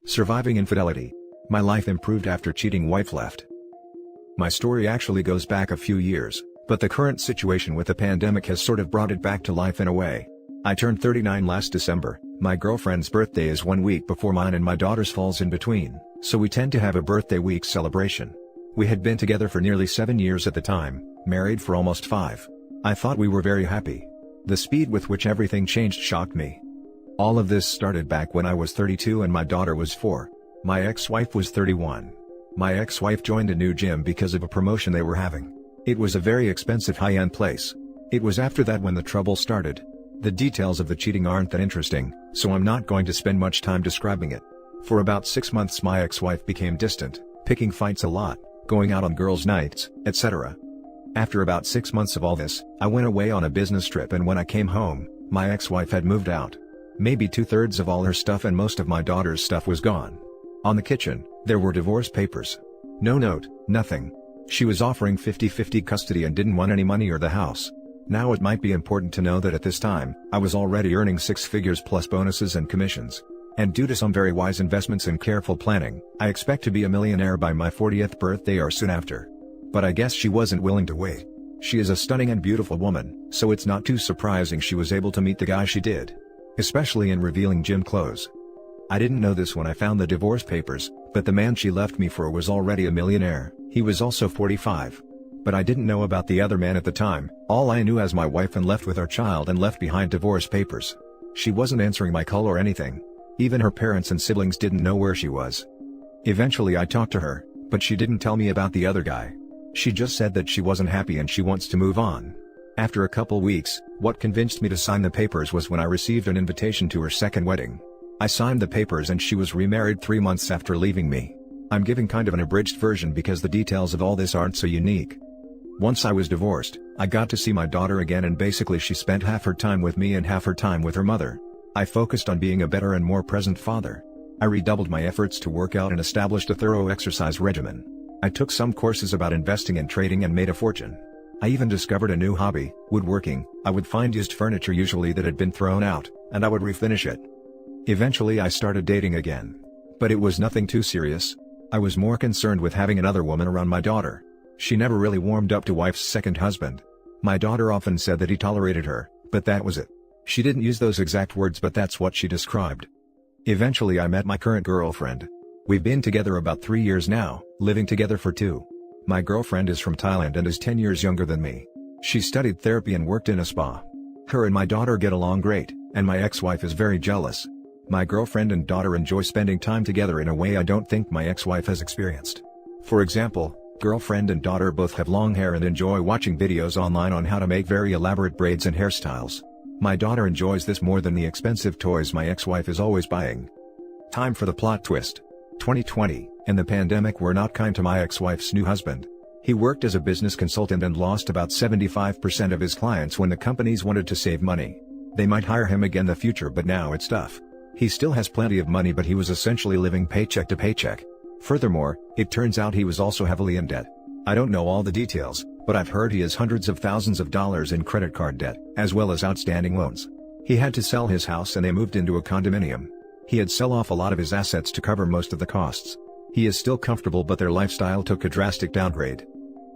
Surviving infidelity. My life improved after cheating wife left. My story actually goes back a few years, but the current situation with the pandemic has sort of brought it back to life in a way. I turned 39 last December. My girlfriend's birthday is 1 week before mine and my daughter's falls in between, so we tend to have a birthday week celebration. We had been together for nearly 7 years at the time, married for almost 5. I thought we were very happy. The speed with which everything changed shocked me. All of this started back when I was 32 and my daughter was 4. My ex-wife was 31. My ex-wife joined a new gym because of a promotion they were having. It was a very expensive high-end place. It was after that when the trouble started. The details of the cheating aren't that interesting, so I'm not going to spend much time describing it. For about 6 months my ex-wife became distant, picking fights a lot, going out on girls' nights, etc. After about 6 months of all this, I went away on a business trip, and when I came home, my ex-wife had moved out. Maybe 2/3 of all her stuff and most of my daughter's stuff was gone. On the kitchen, there were divorce papers. No note, nothing. She was offering 50-50 custody and didn't want any money or the house. Now it might be important to know that at this time, I was already earning 6 figures plus bonuses and commissions. And due to some very wise investments and careful planning, I expect to be a millionaire by my 40th birthday or soon after. But I guess she wasn't willing to wait. She is a stunning and beautiful woman, so it's not too surprising she was able to meet the guy she did. Especially in revealing gym clothes. I didn't know this when I found the divorce papers, but the man she left me for was already a millionaire. He was also 45. But I didn't know about the other man at the time. All I knew as my wife and left with our child and left behind divorce papers. She wasn't answering my call or anything. Even her parents and siblings didn't know where she was. Eventually I talked to her, but she didn't tell me about the other guy. She just said that she wasn't happy and she wants to move on. After a couple weeks, what convinced me to sign the papers was when I received an invitation to her second wedding. I signed the papers and she was remarried 3 months after leaving me. I'm giving kind of an abridged version because the details of all this aren't so unique. Once I was divorced, I got to see my daughter again, and basically she spent half her time with me and half her time with her mother. I focused on being a better and more present father. I redoubled my efforts to work out and established a thorough exercise regimen. I took some courses about investing and trading and made a fortune. I even discovered a new hobby, woodworking. I would find used furniture usually that had been thrown out, and I would refinish it. Eventually I started dating again. But it was nothing too serious. I was more concerned with having another woman around my daughter. She never really warmed up to wife's second husband. My daughter often said that he tolerated her, but that was it. She didn't use those exact words, but that's what she described. Eventually I met my current girlfriend. We've been together about 3 years now, living together for 2. My girlfriend is from Thailand and is 10 years younger than me. She studied therapy and worked in a spa. Her and my daughter get along great, and my ex-wife is very jealous. My girlfriend and daughter enjoy spending time together in a way I don't think my ex-wife has experienced. For example, girlfriend and daughter both have long hair and enjoy watching videos online on how to make very elaborate braids and hairstyles. My daughter enjoys this more than the expensive toys my ex-wife is always buying. Time for the plot twist. 2020, and the pandemic were not kind to my ex-wife's new husband. He worked as a business consultant and lost about 75% of his clients when the companies wanted to save money. They might hire him again in the future, but now it's tough. He still has plenty of money, but he was essentially living paycheck to paycheck. Furthermore, it turns out he was also heavily in debt. I don't know all the details, but I've heard he has hundreds of thousands of dollars in credit card debt, as well as outstanding loans. He had to sell his house and they moved into a condominium. He had sell off a lot of his assets to cover most of the costs. He is still comfortable, but their lifestyle took a drastic downgrade.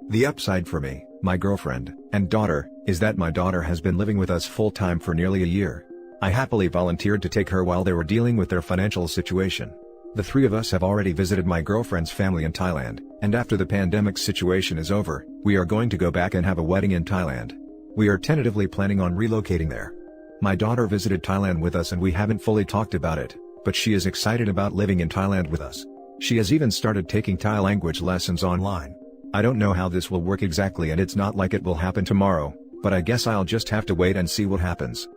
The upside for me, my girlfriend, and daughter, is that my daughter has been living with us full-time for nearly a year. I happily volunteered to take her while they were dealing with their financial situation. The 3 of us have already visited my girlfriend's family in Thailand, and after the pandemic situation is over, we are going to go back and have a wedding in Thailand. We are tentatively planning on relocating there. My daughter visited Thailand with us and we haven't fully talked about it, but she is excited about living in Thailand with us. She has even started taking Thai language lessons online. I don't know how this will work exactly, and it's not like it will happen tomorrow, but I guess I'll just have to wait and see what happens.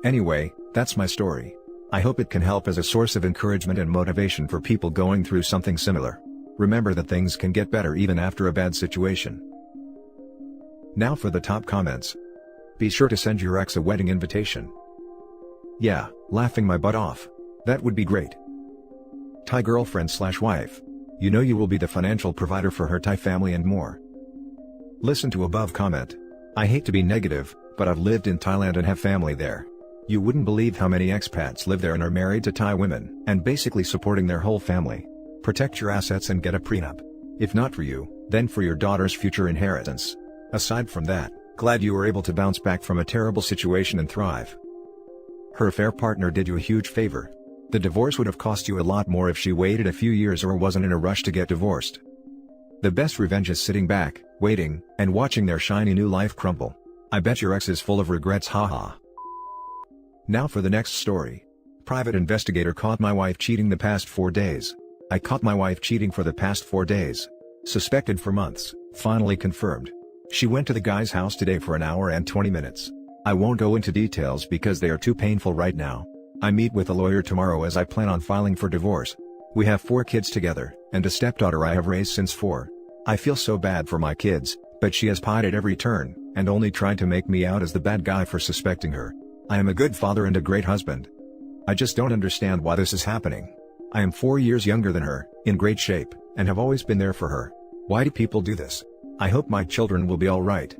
Anyway, that's my story. I hope it can help as a source of encouragement and motivation for people going through something similar. Remember that things can get better even after a bad situation. Now for the top comments. Be sure to send your ex a wedding invitation. Yeah, laughing my butt off. That would be great. Thai girlfriend/wife. You know you will be the financial provider for her Thai family and more. Listen to above comment. I hate to be negative, but I've lived in Thailand and have family there. You wouldn't believe how many expats live there and are married to Thai women, and basically supporting their whole family. Protect your assets and get a prenup. If not for you, then for your daughter's future inheritance. Aside from that, glad you were able to bounce back from a terrible situation and thrive. Her affair partner did you a huge favor. The divorce would have cost you a lot more if she waited a few years or wasn't in a rush to get divorced. The best revenge is sitting back, waiting, and watching their shiny new life crumble. I bet your ex is full of regrets, haha. Now for the next story. Private investigator caught my wife cheating the past 4 days. I caught my wife cheating for the past 4 days. Suspected for months, finally confirmed. She went to the guy's house today for an hour and 20 minutes. I won't go into details because they are too painful right now. I meet with a lawyer tomorrow as I plan on filing for divorce. We have 4 kids together, and a stepdaughter I have raised since 4. I feel so bad for my kids, but she has pied at every turn, and only tried to make me out as the bad guy for suspecting her. I am a good father and a great husband. I just don't understand why this is happening. I am 4 years younger than her, in great shape, and have always been there for her. Why do people do this? I hope my children will be alright.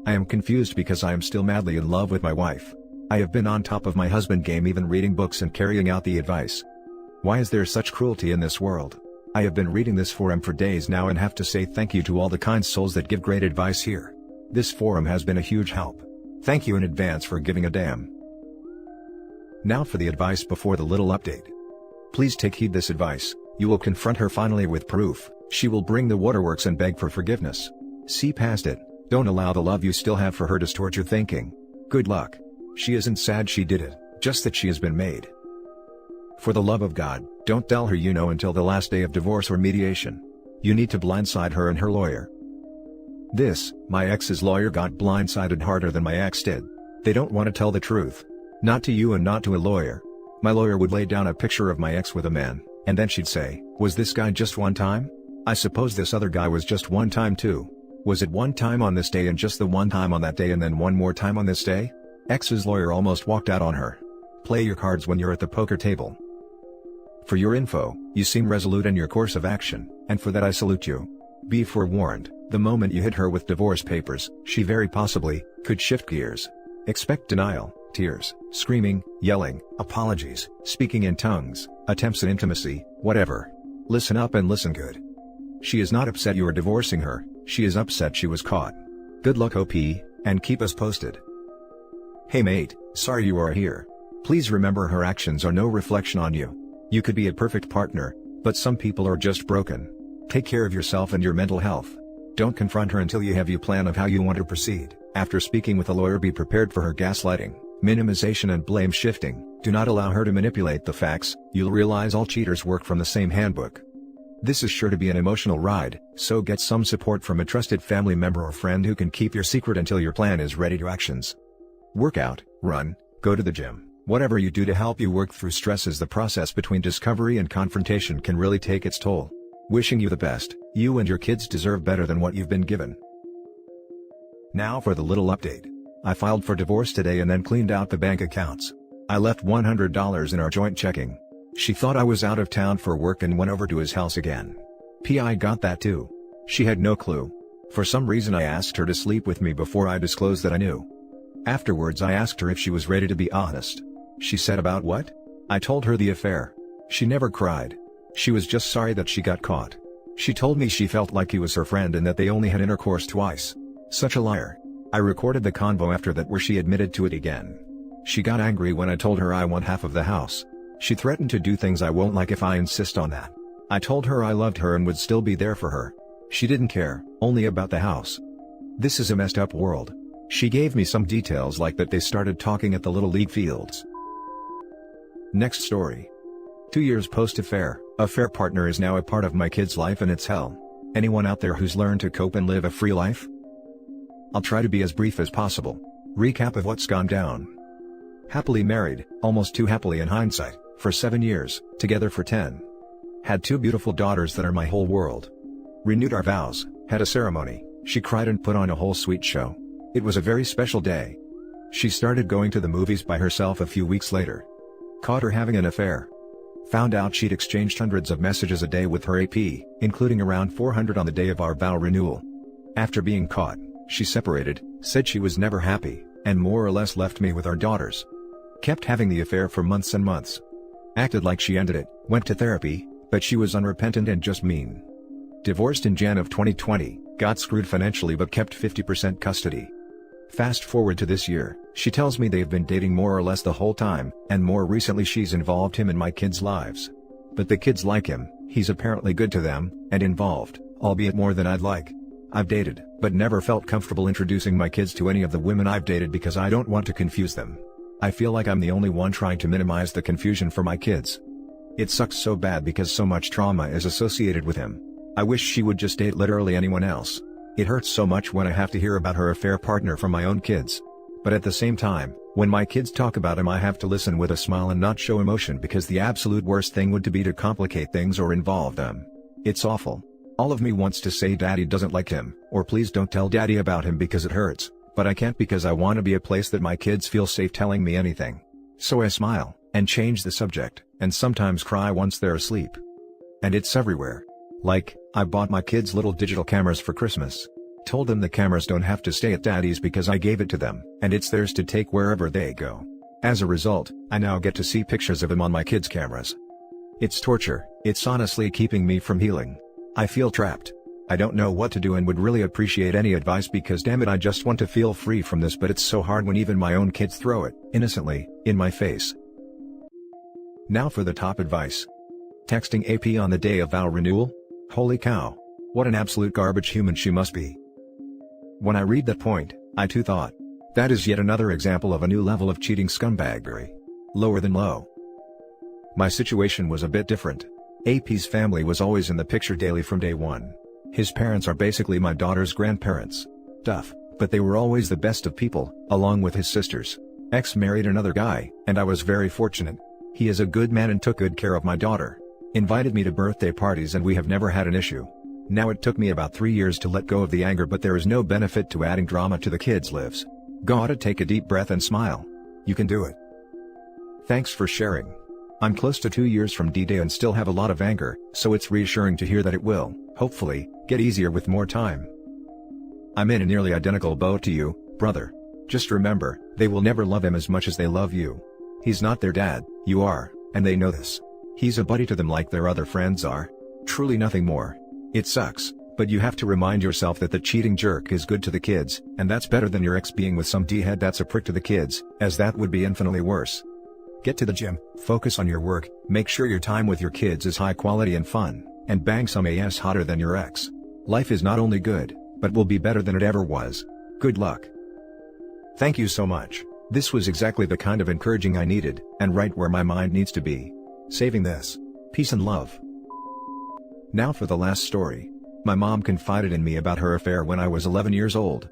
I am confused because I am still madly in love with my wife. I have been on top of my husband game, even reading books and carrying out the advice. Why is there such cruelty in this world? I have been reading this forum for days now and have to say thank you to all the kind souls that give great advice here. This forum has been a huge help. Thank you in advance for giving a damn. Now for the advice before the little update. Please take heed this advice. You will confront her finally with proof. She will bring the waterworks and beg for forgiveness. See past it. Don't allow the love you still have for her distort your thinking. Good luck. She isn't sad she did it, just that she has been made. For the love of God, don't tell her you know until the last day of divorce or mediation. You need to blindside her and her lawyer. My ex's lawyer got blindsided harder than my ex did. They don't want to tell the truth. Not to you and not to a lawyer. My lawyer would lay down a picture of my ex with a man, and then she'd say, was this guy just one time? I suppose this other guy was just one time too. Was it one time on this day and just the one time on that day and then one more time on this day? Ex's lawyer almost walked out on her. Play your cards when you're at the poker table. For your info, you seem resolute in your course of action, and for that I salute you. Be forewarned, the moment you hit her with divorce papers, she very possibly could shift gears. Expect denial, tears, screaming, yelling, apologies, speaking in tongues, attempts at intimacy, whatever. Listen up and listen good. She is not upset you are divorcing her, she is upset she was caught. Good luck OP, and keep us posted. Hey mate, sorry you are here. Please remember her actions are no reflection on you. You could be a perfect partner, but some people are just broken. Take care of yourself and your mental health. Don't confront her until you have your plan of how you want to proceed. After speaking with a lawyer, be prepared for her gaslighting, minimization and blame shifting. Do not allow her to manipulate the facts. You'll realize all cheaters work from the same handbook. This is sure to be an emotional ride, so get some support from a trusted family member or friend who can keep your secret until your plan is ready to actions. Work out, run, go to the gym. Whatever you do to help you work through stress, as the process between discovery and confrontation can really take its toll. Wishing you the best. You and your kids deserve better than what you've been given. Now for the little update. I filed for divorce today and then cleaned out the bank accounts. I left $100 in our joint checking. She thought I was out of town for work and went over to his house again. I got that too. She had no clue. For some reason I asked her to sleep with me before I disclosed that I knew. Afterwards I asked her if she was ready to be honest. She said, about what? I told her the affair. She never cried. She was just sorry that she got caught. She told me she felt like he was her friend and that they only had intercourse twice. Such a liar. I recorded the convo after that where she admitted to it again. She got angry when I told her I want half of the house. She threatened to do things I won't like if I insist on that. I told her I loved her and would still be there for her. She didn't care, only about the house. This is a messed up world. She gave me some details like that they started talking at the Little League fields. Next story. 2 years post-affair, affair partner is now a part of my kid's life and it's hell. Anyone out there who's learned to cope and live a free life? I'll try to be as brief as possible. Recap of what's gone down. Happily married, almost too happily in hindsight, for 7 years, together for 10. Had 2 beautiful daughters that are my whole world. Renewed our vows, had a ceremony, she cried and put on a whole sweet show. It was a very special day. She started going to the movies by herself a few weeks later. Caught her having an affair. Found out she'd exchanged hundreds of messages a day with her AP, including around 400 on the day of our vow renewal. After being caught, she separated, said she was never happy, and more or less left me with our daughters. Kept having the affair for months and months. Acted like she ended it, went to therapy, but she was unrepentant and just mean. Divorced in Jan of 2020, got screwed financially but kept 50% custody. Fast forward to this year, she tells me they've been dating more or less the whole time, and more recently she's involved him in my kids' lives. But the kids like him, he's apparently good to them, and involved, albeit more than I'd like. I've dated, but never felt comfortable introducing my kids to any of the women I've dated because I don't want to confuse them. I feel like I'm the only one trying to minimize the confusion for my kids. It sucks so bad because so much trauma is associated with him. I wish she would just date literally anyone else. It hurts so much when I have to hear about her affair partner from my own kids. But at the same time, when my kids talk about him I have to listen with a smile and not show emotion because the absolute worst thing would be to complicate things or involve them. It's awful. All of me wants to say daddy doesn't like him, or please don't tell daddy about him because it hurts, but I can't because I want to be a place that my kids feel safe telling me anything. So I smile, and change the subject, and sometimes cry once they're asleep. And it's everywhere. Like, I bought my kids little digital cameras for Christmas. Told them the cameras don't have to stay at daddy's because I gave it to them, and it's theirs to take wherever they go. As a result, I now get to see pictures of him on my kids' cameras. It's torture, it's honestly keeping me from healing. I feel trapped. I don't know what to do and would really appreciate any advice because damn it I just want to feel free from this, but it's so hard when even my own kids throw it, innocently, in my face. Now for the top advice. Texting AP on the day of vow renewal? Holy cow. What an absolute garbage human she must be. When I read that point, I too thought, that is yet another example of a new level of cheating scumbaggery. Lower than low. My situation was a bit different. AP's family was always in the picture daily from day one. His parents are basically my daughter's grandparents. Tough, but they were always the best of people, along with his sisters. Ex married another guy, and I was very fortunate. He is a good man and took good care of my daughter. Invited me to birthday parties and we have never had an issue. Now it took me about 3 years to let go of the anger, but there is no benefit to adding drama to the kids' lives. Gotta take a deep breath and smile. You can do it. Thanks for sharing. I'm close to 2 years from D-Day and still have a lot of anger, so it's reassuring to hear that it will, hopefully, get easier with more time. I'm in a nearly identical boat to you, brother. Just remember, they will never love him as much as they love you. He's not their dad, you are, and they know this. He's a buddy to them like their other friends are. Truly nothing more. It sucks, but you have to remind yourself that the cheating jerk is good to the kids, and that's better than your ex being with some D-head that's a prick to the kids, as that would be infinitely worse. Get to the gym, focus on your work, make sure your time with your kids is high quality and fun, and bang some ass hotter than your ex. Life is not only good, but will be better than it ever was. Good luck. Thank you so much. This was exactly the kind of encouraging I needed, and right where my mind needs to be. Saving this. Peace and love. Now for the last story. My mom confided in me about her affair when I was 11 years old.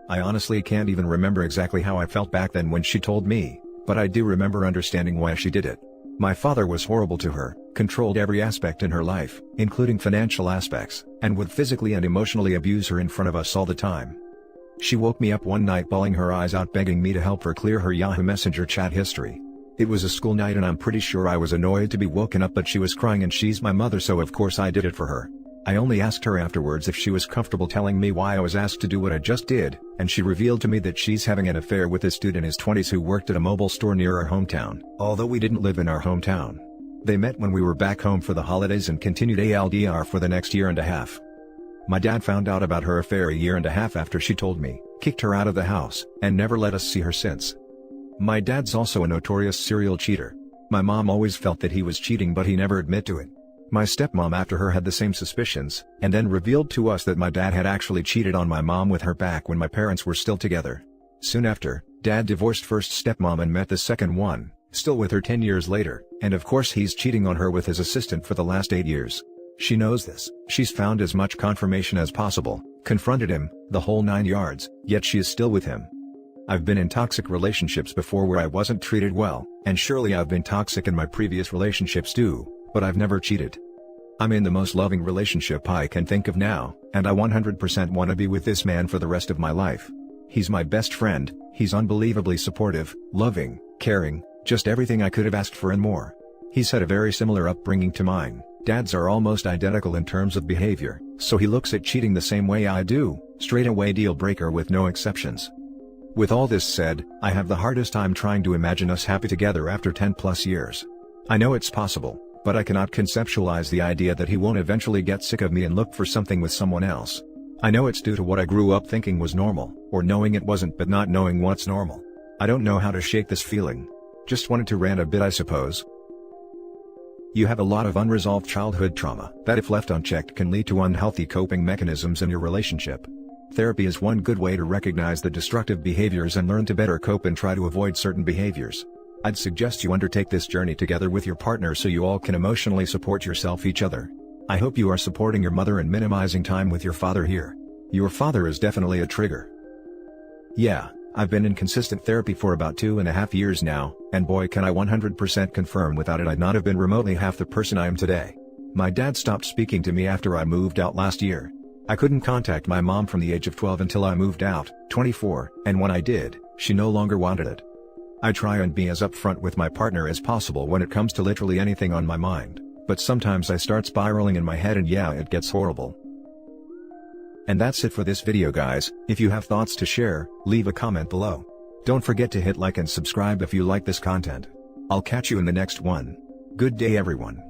I honestly can't even remember exactly how I felt back then when she told me, but I do remember understanding why she did it. My father was horrible to her, controlled every aspect in her life, including financial aspects, and would physically and emotionally abuse her in front of us all the time. She woke me up one night bawling her eyes out begging me to help her clear her Yahoo Messenger chat history. It was a school night and I'm pretty sure I was annoyed to be woken up, but she was crying and she's my mother, so of course I did it for her. I only asked her afterwards if she was comfortable telling me why I was asked to do what I just did, and she revealed to me that she's having an affair with this dude in his 20s who worked at a mobile store near our hometown, although we didn't live in our hometown. They met when we were back home for the holidays and continued ALDR for the next year and a half. My dad found out about her affair a year and a half after she told me, kicked her out of the house, and never let us see her since. My dad's also a notorious serial cheater. My mom always felt that he was cheating, but he never admitted to it. My stepmom after her had the same suspicions, and then revealed to us that my dad had actually cheated on my mom with her back when my parents were still together. Soon after, dad divorced first stepmom and met the second one, still with her 10 years later, and of course he's cheating on her with his assistant for the last 8 years. She knows this, she's found as much confirmation as possible, confronted him, the whole 9 yards, yet she is still with him. I've been in toxic relationships before where I wasn't treated well, and surely I've been toxic in my previous relationships too, but I've never cheated. I'm in the most loving relationship I can think of now, and I 100% want to be with this man for the rest of my life. He's my best friend, he's unbelievably supportive, loving, caring, just everything I could have asked for and more. He's had a very similar upbringing to mine. Dads are almost identical in terms of behavior, so he looks at cheating the same way I do, straight away deal breaker with no exceptions. With all this said, I have the hardest time trying to imagine us happy together after 10 plus years. I know it's possible, but I cannot conceptualize the idea that he won't eventually get sick of me and look for something with someone else. I know it's due to what I grew up thinking was normal, or knowing it wasn't but not knowing what's normal. I don't know how to shake this feeling. Just wanted to rant a bit, I suppose. You have a lot of unresolved childhood trauma that, if left unchecked, can lead to unhealthy coping mechanisms in your relationship. Therapy is one good way to recognize the destructive behaviors and learn to better cope and try to avoid certain behaviors. I'd suggest you undertake this journey together with your partner so you all can emotionally support each other. I hope you are supporting your mother and minimizing time with your father here. Your father is definitely a trigger. Yeah, I've been in consistent therapy for about 2.5 years now, and boy can I 100% confirm without it I'd not have been remotely half the person I am today. My dad stopped speaking to me after I moved out last year. I couldn't contact my mom from the age of 12 until I moved out, 24, and when I did, she no longer wanted it. I try and be as upfront with my partner as possible when it comes to literally anything on my mind, but sometimes I start spiraling in my head and yeah, it gets horrible. And that's it for this video, guys. If you have thoughts to share, leave a comment below. Don't forget to hit like and subscribe if you like this content. I'll catch you in the next one. Good day, everyone.